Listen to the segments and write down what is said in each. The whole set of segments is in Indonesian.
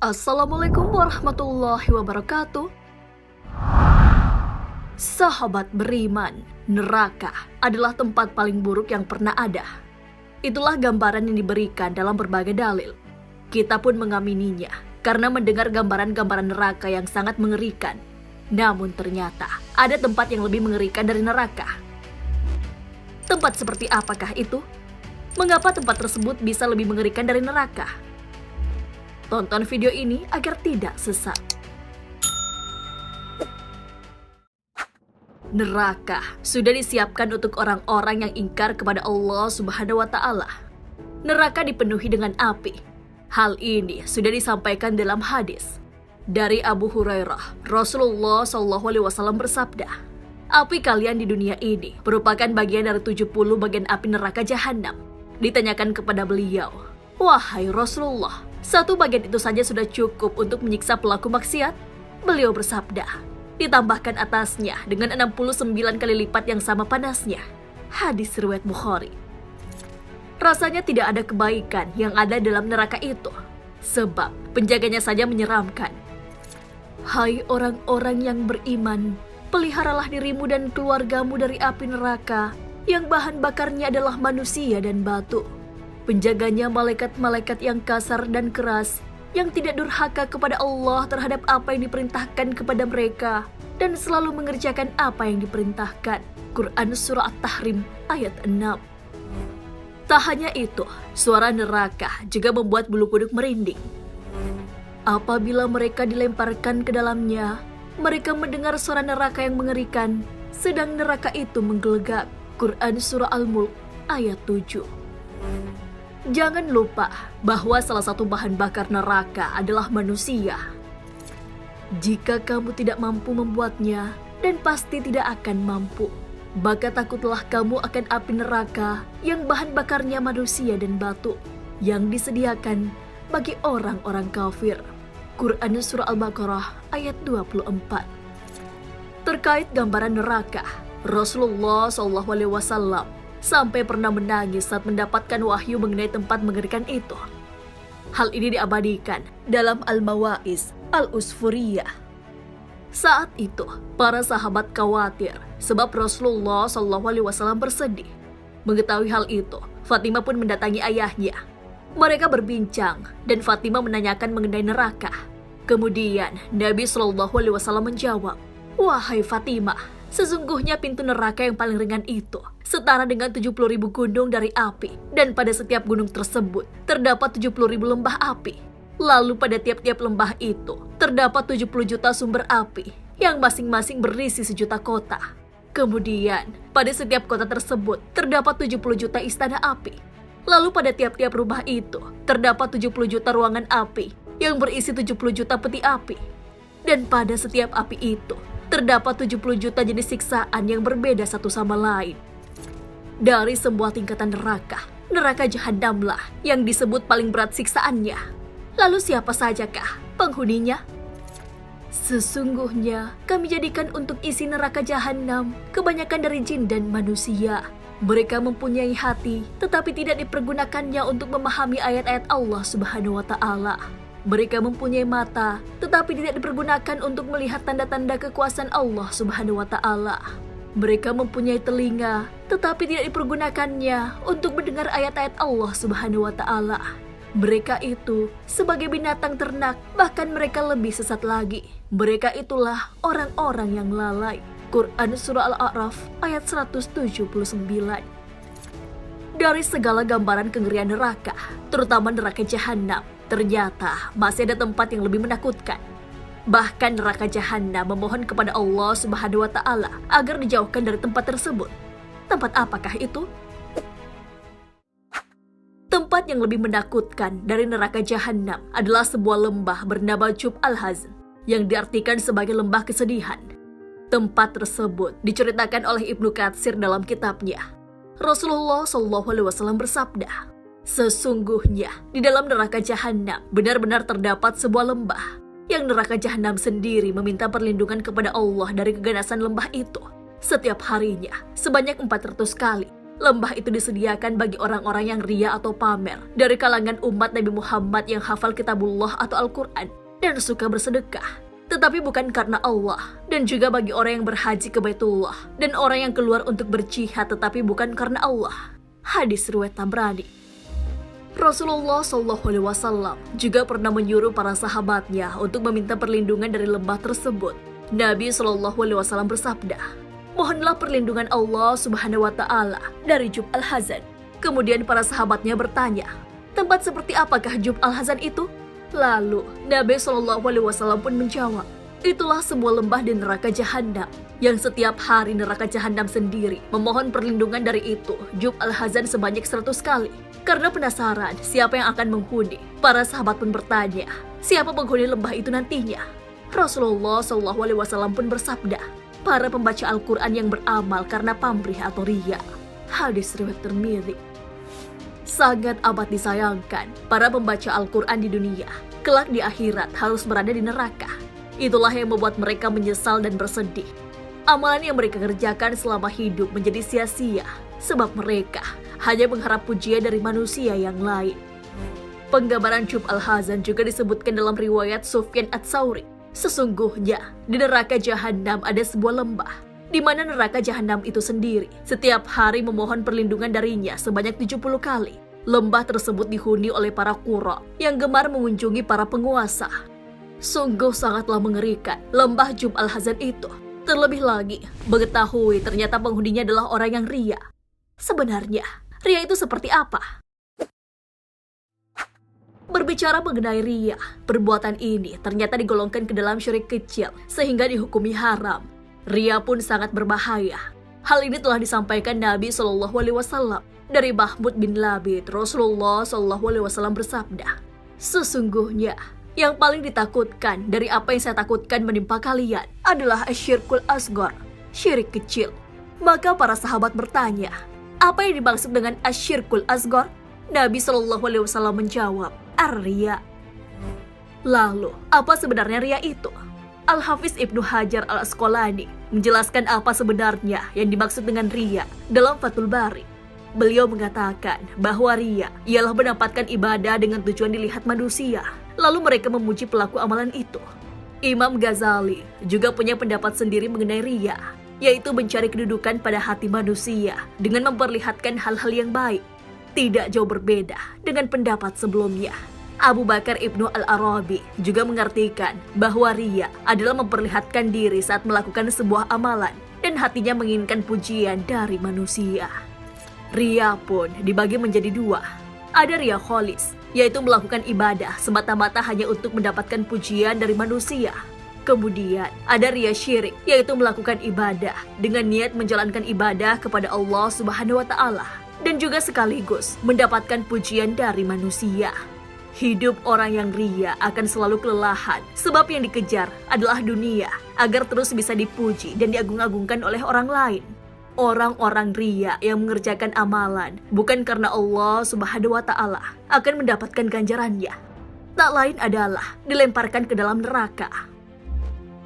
Assalamualaikum warahmatullahi wabarakatuh. Sahabat beriman, neraka adalah tempat paling buruk yang pernah ada. Itulah gambaran yang diberikan dalam berbagai dalil. Kita pun mengamininya karena mendengar gambaran-gambaran neraka yang sangat mengerikan. Namun ternyata ada tempat yang lebih mengerikan dari neraka. Tempat seperti apakah itu? Mengapa tempat tersebut bisa lebih mengerikan dari neraka? Tonton video ini agar tidak sesat. Neraka sudah disiapkan untuk orang-orang yang ingkar kepada Allah Subhanahu wa Ta'ala. Neraka dipenuhi dengan api. Hal ini sudah disampaikan dalam hadis dari Abu Hurairah. Rasulullah SAW bersabda, "Api kalian di dunia ini merupakan bagian dari 70 bagian api neraka jahanam." Ditanyakan kepada beliau, "Wahai Rasulullah, satu bagian itu saja sudah cukup untuk menyiksa pelaku maksiat?" Beliau bersabda, "Ditambahkan atasnya dengan 69 kali lipat yang sama panasnya." Hadis riwayat Bukhari. Rasanya tidak ada kebaikan yang ada dalam neraka itu, sebab penjaganya saja menyeramkan. Hai orang-orang yang beriman, peliharalah dirimu dan keluargamu dari api neraka yang bahan bakarnya adalah manusia dan batu. Penjaganya malaikat-malaikat yang kasar dan keras, yang tidak durhaka kepada Allah terhadap apa yang diperintahkan kepada mereka, dan selalu mengerjakan apa yang diperintahkan. Quran Surah At-Tahrim ayat 6. Tak hanya itu, suara neraka juga membuat bulu kuduk merinding. Apabila mereka dilemparkan ke dalamnya, mereka mendengar suara neraka yang mengerikan, sedang neraka itu menggelegak. Quran Surah Al-Mulk ayat 7. Jangan lupa bahwa salah satu bahan bakar neraka adalah manusia. Jika kamu tidak mampu membuatnya, dan pasti tidak akan mampu, maka takutlah kamu akan api neraka yang bahan bakarnya manusia dan batu, yang disediakan bagi orang-orang kafir. Quran Surah Al-Baqarah ayat 24. Terkait gambaran neraka, Rasulullah SAW sampai pernah menangis saat mendapatkan wahyu mengenai tempat mengerikan itu. Hal ini diabadikan dalam Al-Mawaiz Al-Usfuriyah. Saat itu, para sahabat khawatir sebab Rasulullah SAW bersedih. Mengetahui hal itu, Fatimah pun mendatangi ayahnya. Mereka berbincang dan Fatimah menanyakan mengenai neraka. Kemudian Nabi SAW menjawab, "Wahai Fatimah, sesungguhnya pintu neraka yang paling ringan itu setara dengan 70.000 gunung dari api, dan pada setiap gunung tersebut terdapat 70.000 lembah api. Lalu pada tiap-tiap lembah itu terdapat 70 juta sumber api yang masing-masing berisi 1 juta kota. Kemudian pada setiap kota tersebut terdapat 70 juta istana api. Lalu pada tiap-tiap rumah itu terdapat 70 juta ruangan api yang berisi 70 juta peti api. Dan pada setiap api itu terdapat 70 juta jenis siksaan yang berbeda satu sama lain. Dari semua tingkatan neraka, neraka jahanamlah yang disebut paling berat siksaannya. Lalu siapa sajakah penghuninya? Sesungguhnya kami jadikan untuk isi neraka jahanam kebanyakan dari jin dan manusia. Mereka mempunyai hati, tetapi tidak dipergunakannya untuk memahami ayat-ayat Allah Subhanahu wa Ta'ala. Mereka mempunyai mata, tetapi tidak dipergunakan untuk melihat tanda-tanda kekuasaan Allah Subhanahu wa Ta'ala. Mereka mempunyai telinga, tetapi tidak dipergunakannya untuk mendengar ayat-ayat Allah Subhanahu wa Ta'ala. Mereka itu sebagai binatang ternak, bahkan mereka lebih sesat lagi. Mereka itulah orang-orang yang lalai. Quran Surah Al-A'raf ayat 179. Dari segala gambaran kengerian neraka, terutama neraka jahanam, ternyata masih ada tempat yang lebih menakutkan. Bahkan neraka jahanam memohon kepada Allah Subhanahu wa Ta'ala agar dijauhkan dari tempat tersebut. Tempat apakah itu? Tempat yang lebih menakutkan dari neraka jahanam adalah sebuah lembah bernama Jub Al-Hazn, yang diartikan sebagai lembah kesedihan. Tempat tersebut diceritakan oleh Ibnu Katsir dalam kitabnya. Rasulullah SAW bersabda, "Sesungguhnya di dalam neraka jahanam benar-benar terdapat sebuah lembah, yang neraka jahanam sendiri meminta perlindungan kepada Allah dari keganasan lembah itu setiap harinya sebanyak 400 kali. Lembah itu disediakan bagi orang-orang yang ria atau pamer dari kalangan umat Nabi Muhammad yang hafal kitabullah atau Al-Quran dan suka bersedekah. Tetapi bukan karena Allah, dan juga bagi orang yang berhaji ke Baitullah dan orang yang keluar untuk berjihad tetapi bukan karena Allah. Hadis riwayat Tabrani. Rasulullah SAW juga pernah menyuruh para sahabatnya untuk meminta perlindungan dari lembah tersebut. Nabi SAW bersabda, "Mohonlah perlindungan Allah Subhanahu wa Ta'ala dari Jub Al-Hazan." Kemudian para sahabatnya bertanya, "Tempat seperti apakah Jub Al-Hazan itu?" Lalu Nabi SAW pun menjawab, "Itulah sebuah lembah di neraka Jahannam, yang setiap hari neraka Jahannam sendiri memohon perlindungan dari itu Jub Al-Hazan sebanyak 100 kali." Karena penasaran siapa yang akan menghuni, para sahabat pun bertanya, "Siapa penghuni lembah itu nantinya?" Rasulullah SAW pun bersabda, "Para pembaca Al-Quran yang beramal karena pamrih atau riya." Hadis riwayat Tirmidzi. Sangat amat disayangkan, para pembaca Al-Quran di dunia, kelak di akhirat harus berada di neraka. Itulah yang membuat mereka menyesal dan bersedih. Amalan yang mereka kerjakan selama hidup menjadi sia-sia, sebab mereka hanya mengharap pujian dari manusia yang lain. Penggambaran Jub Al-Hazan juga disebutkan dalam riwayat Sufyan Ats-Tsauri. Sesungguhnya, di neraka Jahannam ada sebuah lembah, di mana neraka Jahannam itu sendiri setiap hari memohon perlindungan darinya sebanyak 70 kali. Lembah tersebut dihuni oleh para qura yang gemar mengunjungi para penguasa. Sungguh sangatlah mengerikan lembah Jub Al-Hazan itu. Terlebih lagi, mengetahui ternyata penghuninya adalah orang yang ria. Sebenarnya, ria itu seperti apa? Berbicara mengenai riya, perbuatan ini ternyata digolongkan ke dalam syirik kecil sehingga dihukumi haram. Riya pun sangat berbahaya. Hal ini telah disampaikan Nabi SAW dari Mahmud bin Labid. Rasulullah SAW bersabda, "Sesungguhnya yang paling ditakutkan dari apa yang saya takutkan menimpa kalian adalah asyirkul asghar, syirik kecil." Maka para sahabat bertanya, "Apa yang dimaksud dengan asyirkul asghar?" Nabi SAW menjawab, "Ar-riya." Lalu, apa sebenarnya riya itu? Al-Hafiz Ibnu Hajar Al-Asqalani menjelaskan apa sebenarnya yang dimaksud dengan riya dalam Fathul Bari. Beliau mengatakan bahwa riya ialah mendapatkan ibadah dengan tujuan dilihat manusia, lalu mereka memuji pelaku amalan itu. Imam Ghazali juga punya pendapat sendiri mengenai riya, yaitu mencari kedudukan pada hati manusia dengan memperlihatkan hal-hal yang baik. Tidak jauh berbeda dengan pendapat sebelumnya. Abu Bakar Ibnu Al-Arabi juga mengartikan bahwa riya adalah memperlihatkan diri saat melakukan sebuah amalan dan hatinya menginginkan pujian dari manusia. Riya pun dibagi menjadi dua. Ada riya kholis, yaitu melakukan ibadah semata-mata hanya untuk mendapatkan pujian dari manusia. Kemudian ada riya syirik, yaitu melakukan ibadah dengan niat menjalankan ibadah kepada Allah Subhanahu wa Ta'ala dan juga sekaligus mendapatkan pujian dari manusia. Hidup orang yang riya akan selalu kelelahan, sebab yang dikejar adalah dunia, agar terus bisa dipuji dan diagung-agungkan oleh orang lain. Orang-orang riya yang mengerjakan amalan bukan karena Allah Subhanahu wa Ta'ala akan mendapatkan ganjarannya. Tak lain adalah dilemparkan ke dalam neraka.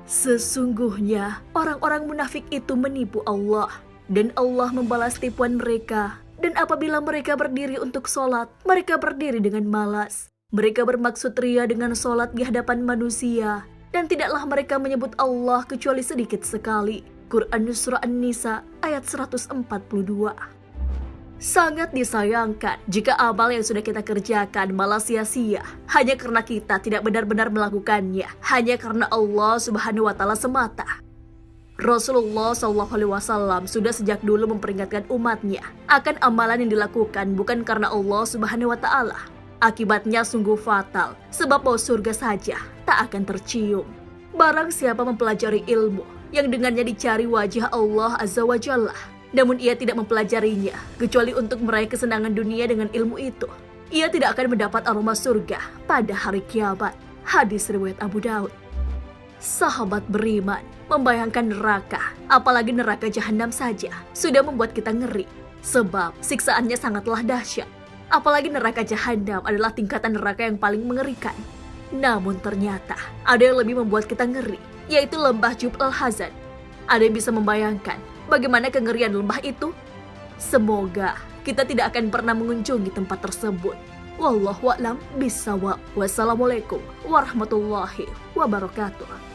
Sesungguhnya orang-orang munafik itu menipu Allah, dan Allah membalas tipuan mereka. Dan apabila mereka berdiri untuk sholat, mereka berdiri dengan malas. Mereka bermaksud ria dengan sholat di hadapan manusia, dan tidaklah mereka menyebut Allah kecuali sedikit sekali. Quran Surah An-Nisa ayat 142. Sangat disayangkan jika amal yang sudah kita kerjakan malah sia-sia hanya karena kita tidak benar-benar melakukannya, hanya karena Allah Subhanahu wa Ta'ala semata. Rasulullah SAW sudah sejak dulu memperingatkan umatnya akan amalan yang dilakukan bukan karena Allah Subhanahu wa Ta'ala. Akibatnya sungguh fatal, sebab bau surga saja tak akan tercium. Barang siapa mempelajari ilmu yang dengannya dicari wajah Allah Azza wa Jalla, namun ia tidak mempelajarinya kecuali untuk meraih kesenangan dunia dengan ilmu itu, ia tidak akan mendapat aroma surga pada hari kiamat. Hadis riwayat Abu Daud. Sahabat beriman, membayangkan neraka, apalagi neraka Jahannam saja, sudah membuat kita ngeri. Sebab siksaannya sangatlah dahsyat. Apalagi neraka Jahannam adalah tingkatan neraka yang paling mengerikan. Namun ternyata ada yang lebih membuat kita ngeri, yaitu lembah Jub Al-Hazan. Ada yang bisa membayangkan bagaimana kengerian lembah itu? Semoga kita tidak akan pernah mengunjungi tempat tersebut. Wallahu a'lam bishawab. Wassalamualaikum warahmatullahi wabarakatuh.